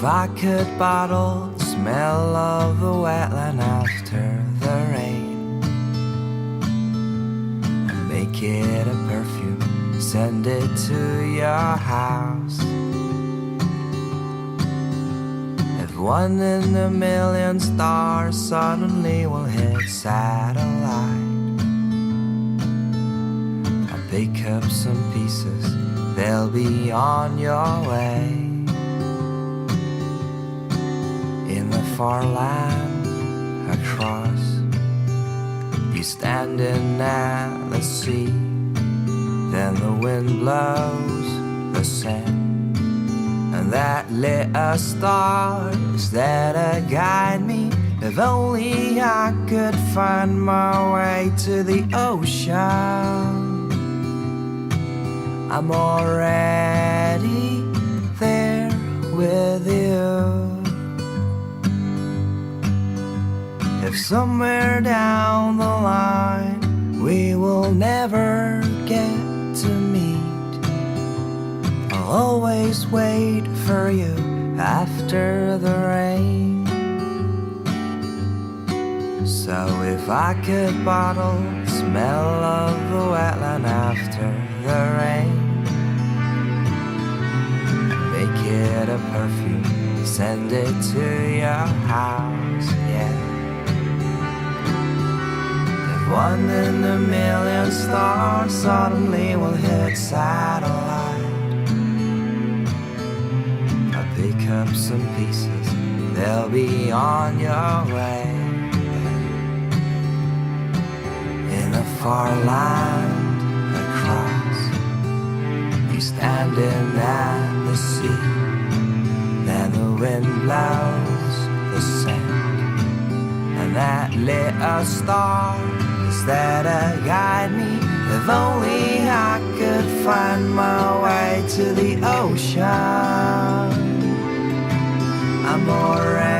I could bottle the smell of the wetland after the rain and make it a perfume, send it to your house. If 1 in a million stars suddenly will hit satellite, I'll pick up some pieces, they'll be on your way. In the far land across, you standing at the sea, then the wind blows the sand, and that lit a star is there to guide me. If only I could find my way to the ocean, I'm already there with you. If somewhere down the line we will never get to meet, I'll always wait for you after the rain. So if I could bottle the smell of the wetland after the rain, make it a perfume, send it to your house, yeah. 1 in a million stars suddenly will hit satellite, I'll pick up some pieces, they'll be on your way. In a far land across, you standing at the sea, then the wind blows the sand, and that lit a star is there to guide me. If only I could find my way to the ocean, I'm already